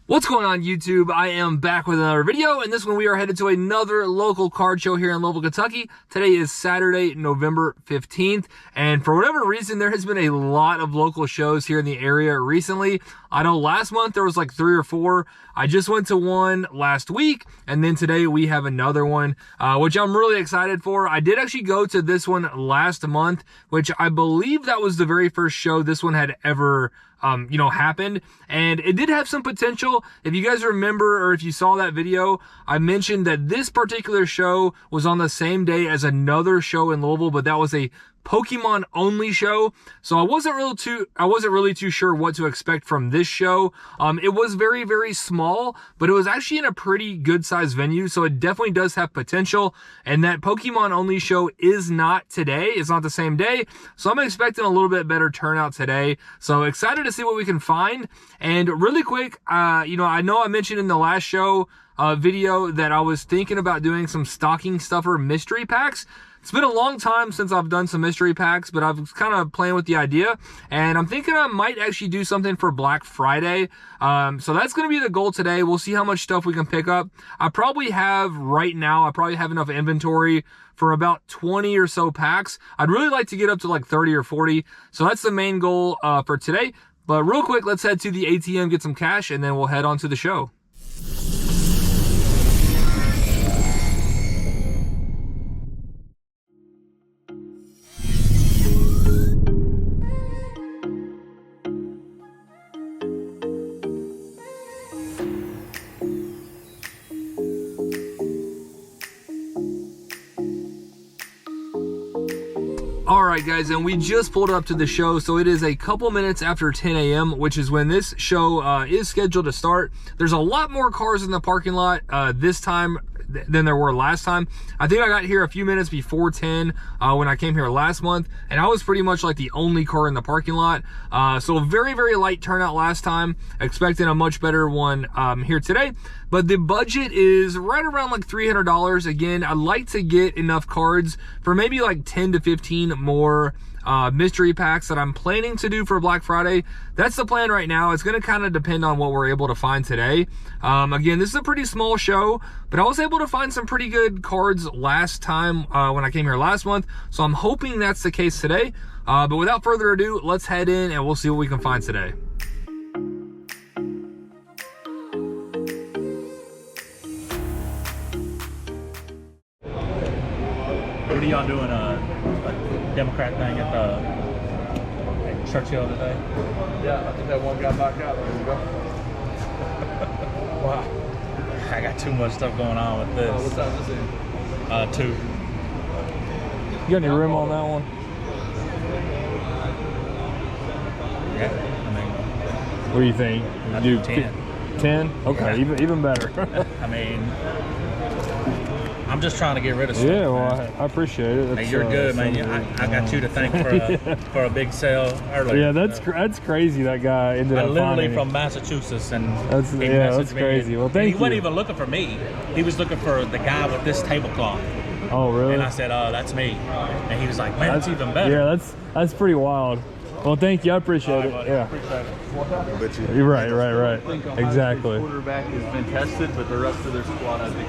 What's going on YouTube? I am back with another video, and this one we are headed to another local card show here in Louisville, Kentucky. Today is Saturday, November 15th, and for whatever reason, there has been a lot of local shows here in the area recently. I know last month there was like 3 or 4. I just went to one last week, and then today we have another one, which I'm really excited for. I did actually go to this one last month, which I believe that was the very first show this one had ever happened, and it did have some potential. If you guys remember, or if you saw that video, I mentioned that this particular show was on the same day as another show in Louisville, but that was a Pokemon only show. So I wasn't really too sure what to expect from this show. It was very, very small, but it was actually in a pretty good sized venue. So it definitely does have potential. And that Pokemon only show is not today. It's not the same day. So I'm expecting a little bit better turnout today. So excited to see what we can find. And really quick, I know I mentioned in the last show video that I was thinking about doing some stocking stuffer mystery packs. It's been a long time since I've done some mystery packs, but I was kind of playing with the idea, and I'm thinking I might actually do something for Black Friday. So that's going to be the goal today. We'll see how much stuff we can pick up. I probably have enough inventory for about 20 or so packs. I'd really like to get up to like 30 or 40. So that's the main goal for today. But real quick, let's head to the ATM, get some cash, and then we'll head on to the show. Alright guys, and we just pulled up to the show, so it is a couple minutes after 10 a.m., which is when this show is scheduled to start. There's a lot more cars in the parking lot this time than there were last time. I think I got here a few minutes before 10 when I came here last month, and I was pretty much like the only car in the parking lot. So very, very light turnout last time. Expecting a much better one here today. But the budget is right around like $300. Again, I'd like to get enough cards for maybe like 10 to 15 more mystery packs that I'm planning to do for Black Friday. That's the plan right now. It's going to kind of depend on what we're able to find today. Again, this is a pretty small show, but I was able to find some pretty good cards last time when I came here last month. So I'm hoping that's the case today. But without further ado, let's head in and we'll see what we can find today. What are y'all doing, a Democrat thing at the Churchill today? Yeah, I think that one got knocked out. There you go. Wow. I got too much stuff going on with this. What size is it? 2. You got any room on that one? Yeah, I mean... What do you think? I'd do 10. 10? Okay, Yeah. even better. I mean... I'm just trying to get rid of stuff. Yeah, well, I appreciate it. Hey, you're good, man. I got you to thank for a big sale earlier. Yeah, that's crazy. That guy ended up literally from Massachusetts, and that's crazy. Well, thank you. He wasn't even looking for me. He was looking for the guy with this tablecloth. Oh, really? And I said, "That's me." And he was like, "Man, that's even better." Yeah, that's pretty wild. Well, thank you. I appreciate it. Buddy. Yeah. Appreciate it. You're right. I think Ohio Exactly. State's quarterback has been tested, but the rest of their squad, I think.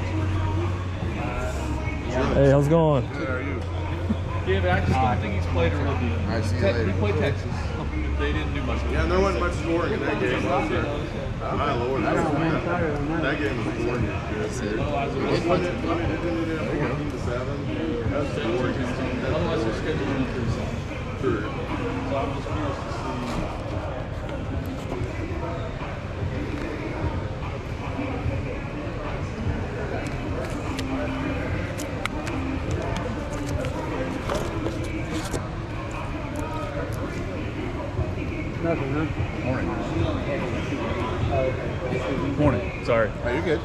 Hey, how's it going? How are you? Yeah, but I just don't think he's played a real deal. All right, see you later. He played Texas. They didn't do much. Yeah, there wasn't much scoring in that game. My Lord, that game was boring. Yes, sir. Otherwise, it was 14 to 7. That's the boring. Otherwise, they're scheduled to increase. Sure. So I'm just curious to see. Nothing, huh? Morning. Morning. Sorry. Oh, you're good.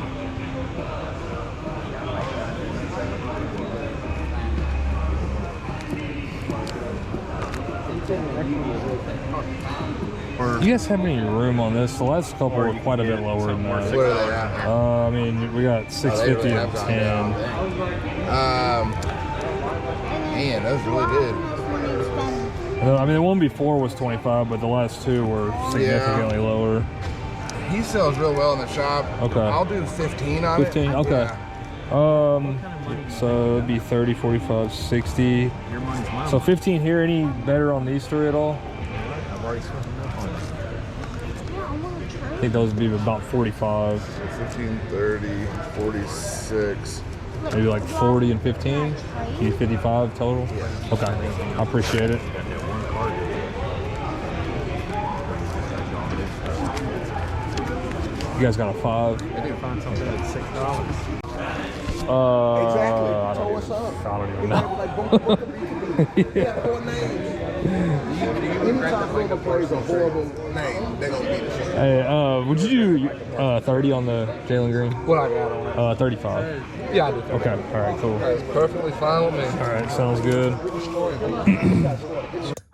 Do you guys have any room on this? The last couple were quite a bit lower than that. What are they at? I mean, we got 650 and 10. Man, that was really good. I mean, the one before was 25, but the last two were significantly lower. He sells real well in the shop. Okay. I'll do 15 on 15, it. okay. Yeah. So it'd be 30, 45, 60. So 15 here. Any better on these three at all? I think those would be about 45. 15, 30, 46. Maybe like 40 and 15. You 55 total? Yeah. Okay. I appreciate it. You guys got a 5? I did find something at $6. Exactly. I So don't what's even, up? I don't even They know. have, like, boom, yeah, 4 names. Anytime local plays a horrible name, they're gonna beat the shit. Hey, would you do 30 on the Jalen Green? What I got on it? 35. Yeah, I do. Okay. All right. Cool. That's perfectly fine with me. All right. Sounds good.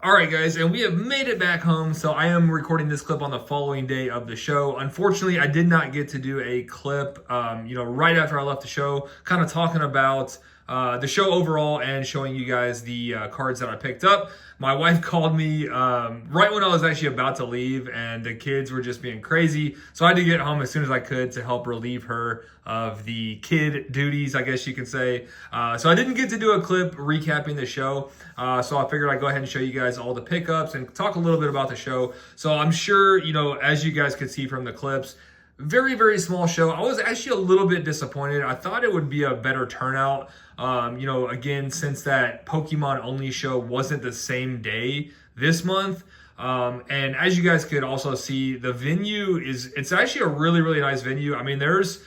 All right, guys, and we have made it back home. So I am recording this clip on the following day of the show. Unfortunately, I did not get to do a clip, right after I left the show, kind of talking about the show overall and showing you guys the cards that I picked up. My wife called me right when I was actually about to leave, and the kids were just being crazy. So I had to get home as soon as I could to help relieve her of the kid duties, I guess you can say. So I didn't get to do a clip recapping the show. So I figured I'd go ahead and show you guys all the pickups and talk a little bit about the show. So I'm sure, as you guys could see from the clips, very, very small show. I was actually a little bit disappointed. I thought it would be a better turnout. Again, since that Pokemon only show wasn't the same day this month. And as you guys could also see, the venue it's actually a really, really nice venue. I mean, there's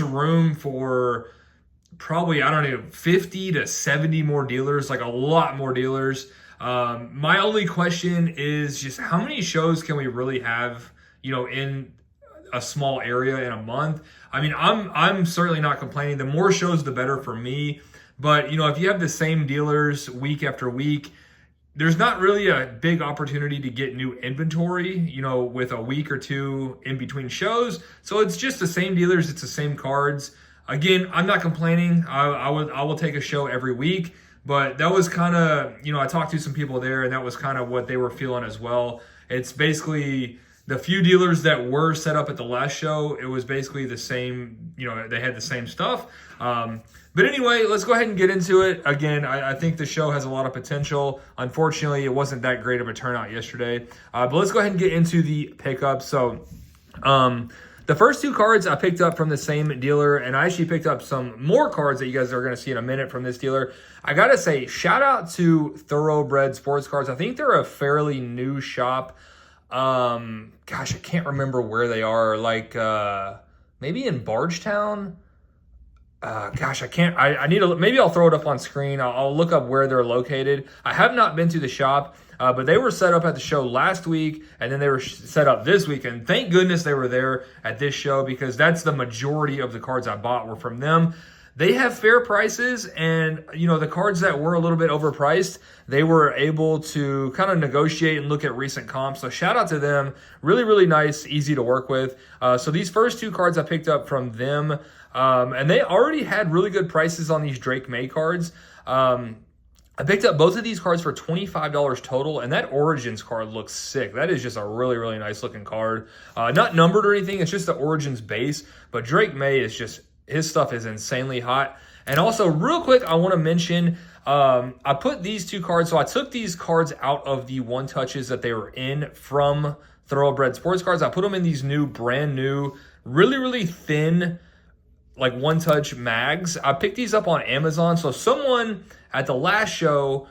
room for probably, 50 to 70 more dealers, like a lot more dealers. My only question is just how many shows can we really have, in a small area in a month? I mean, I'm certainly not complaining. The more shows, the better for me. But, if you have the same dealers week after week, there's not really a big opportunity to get new inventory, with a week or two in between shows. So it's just the same dealers. It's the same cards. Again, I'm not complaining. I will take a show every week. But that was kind of, I talked to some people there, and that was kind of what they were feeling as well. It's basically the few dealers that were set up at the last show, it was basically the same, they had the same stuff. But anyway, let's go ahead and get into it. Again, I think the show has a lot of potential. Unfortunately, it wasn't that great of a turnout yesterday. But let's go ahead and get into the pickups. So the first two cards I picked up from the same dealer, and I actually picked up some more cards that you guys are going to see in a minute from this dealer. I got to say, shout out to Thoroughbred Sports Cards. I think they're a fairly new shop. Gosh, I can't remember where they are. Like, maybe in Bardstown. I need to, maybe I'll throw it up on screen. I'll look up where they're located. I have not been to the shop, but they were set up at the show last week, and then they were set up this week. And thank goodness they were there at this show, because that's the majority of the cards I bought were from them. They have fair prices, and the cards that were a little bit overpriced, they were able to kind of negotiate and look at recent comps. So shout out to them. Really, really nice, easy to work with. So these first two cards I picked up from them, and they already had really good prices on these Drake May cards. I picked up both of these cards for $25 total, and that Origins card looks sick. That is just a really, really nice looking card. Not numbered or anything, it's just the Origins base, but Drake May is just, his stuff is insanely hot. And also, real quick, I want to mention, I put these two cards, so I took these cards out of the one touches that they were in from Thoroughbred Sports Cards. I put them in these new, brand new, really, really thin, like one touch mags. I picked these up on Amazon. So someone at the last show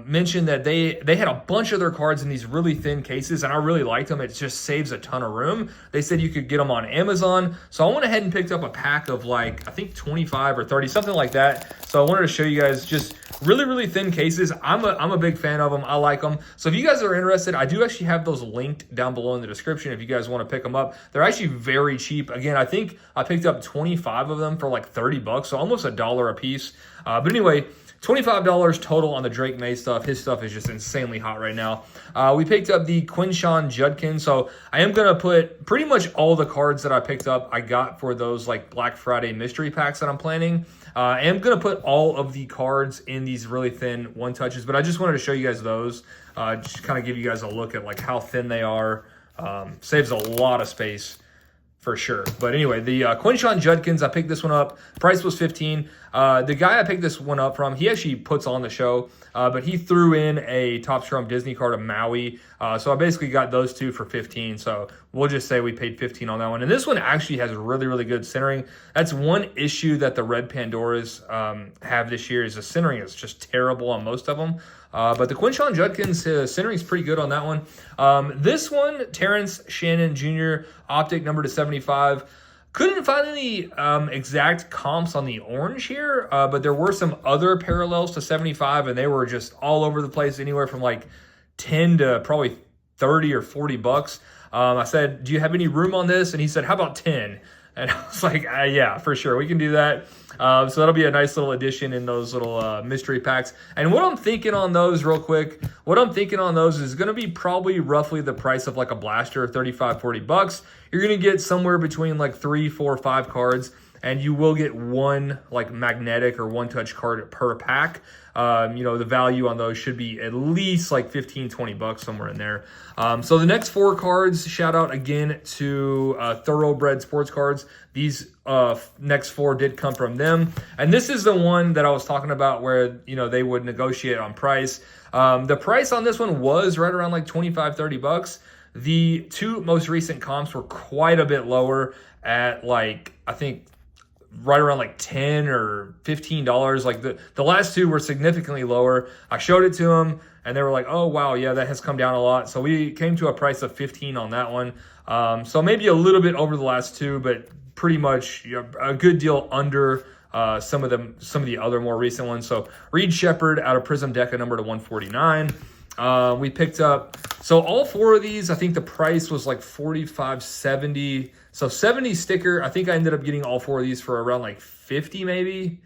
mentioned that they had a bunch of their cards in these really thin cases, and I really liked them. It just saves a ton of room. They said you could get them on Amazon. So I went ahead and picked up a pack of like, I think 25 or 30, something like that. So I wanted to show you guys just really, really thin cases. I'm a big fan of them. I like them. So if you guys are interested, I do actually have those linked down below in the description if you guys want to pick them up. They're actually very cheap. Again, I think I picked up 25 of them for like $30, so almost $1 a piece. But anyway, $25 total on the Drake May stuff. His stuff is just insanely hot right now. We picked up the Quinshawn Judkins. So I am going to put pretty much all the cards that I picked up I got for those like Black Friday mystery packs that I'm planning. I am going to put all of the cards in these really thin one touches, but I just wanted to show you guys those. Just kind of give you guys a look at like how thin they are. Saves a lot of space for sure. But anyway, the Quinshon Judkins, I picked this one up. Price was $15. The guy I picked this one up from, he actually puts on the show, but he threw in a Top Strum Disney card of Maui. So I basically got those two for $15. So we'll just say we paid $15 on that one. And this one actually has really, really good centering. That's one issue that the Red Pandoras have this year, is the centering is just terrible on most of them. But the Quinshon Judkins centering is pretty good on that one. This one, Terrence Shannon Jr., optic number to 75. Couldn't find any exact comps on the orange here, but there were some other parallels to 75, and they were just all over the place, anywhere from like 10 to probably 30 or 40 bucks. I said, do you have any room on this? And he said, how about 10? And I was like, yeah, for sure, we can do that. So that'll be a nice little addition in those little mystery packs. And what I'm thinking on those, real quick, what I'm thinking on those is going to be probably roughly the price of like a blaster, 35, 40 bucks. You're going to get somewhere between like 3, 4, 5 cards, and you will get one like magnetic or one touch card per pack. You know, the value on those should be at least like 15, 20 bucks, somewhere in there. So the next 4 cards, shout out again to Thoroughbred Sports Cards. These next 4 did come from them. And this is the one that I was talking about where, you know, they would negotiate on price. The price on this one was right around like 25, 30 bucks. The 2 most recent comps were quite a bit lower at like, I think, right around like $10 or $15. Like the last 2 were significantly lower. I showed it to them and they were like, oh wow, yeah, that has come down a lot. So we came to a price of $15 on that one. So maybe a little bit over the last 2, but pretty much, you know, a good deal under some of the other more recent ones. So Reed Shepard out of Prism Deca number to 149. We picked up, so all 4 of these, I think the price was like $45, $70. So 70 sticker, I think I ended up getting all 4 of these for around like 50 maybe,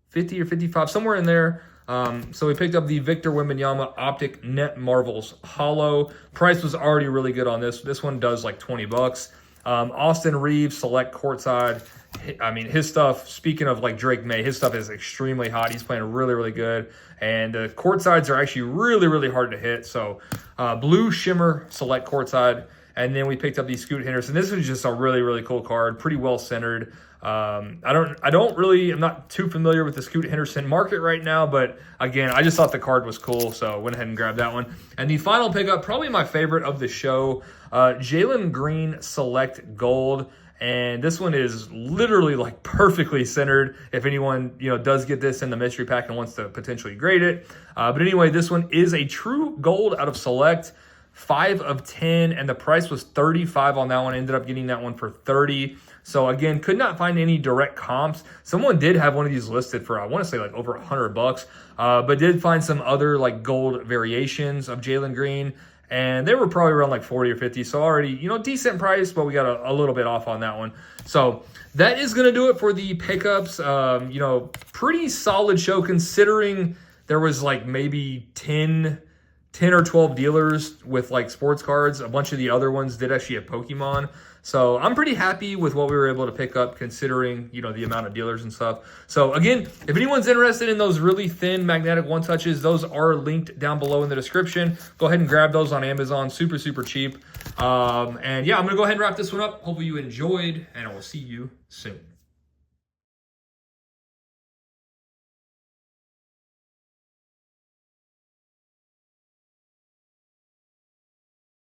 50 or 55, somewhere in there. So we picked up the Victor Wembanyama Optic Net Marvels Hollow. Price was already really good on this. This one does like 20 bucks. Austin Reeves Select Courtside. I mean, his stuff, speaking of like Drake May, his stuff is extremely hot. He's playing really, really good. And the courtsides are actually really, really hard to hit. So Blue Shimmer Select Courtside. And then we picked up the Scoot Henderson. This is just a really, really cool card. Pretty well centered. I'm not too familiar with the Scoot Henderson market right now, but again, I just thought the card was cool, so went ahead and grabbed that one. And the final pickup, probably my favorite of the show, Jalen Green Select Gold. And this one is literally like perfectly centered. If anyone, you know, does get this in the mystery pack and wants to potentially grade it. But anyway, this one is a true gold out of Select. 5 of 10, and the price was 35 on that one. Ended up getting that one for 30. So again, could not find any direct comps. Someone did have one of these listed for, I want to say like over $100, but did find some other like gold variations of Jalen Green, and they were probably around like 40 or 50. So already, you know, decent price, but we got a little bit off on that one. So that is going to do it for the pickups. You know, pretty solid show considering there was like maybe 10 or 12 dealers with like sports cards. A bunch of the other ones did actually have Pokemon. So I'm pretty happy with what we were able to pick up considering, you know, the amount of dealers and stuff. So again, if anyone's interested in those really thin magnetic one touches, those are linked down below in the description. Go ahead and grab those on Amazon. Super, super cheap. And yeah, I'm going to go ahead and wrap this one up. Hopefully you enjoyed, and I will see you soon.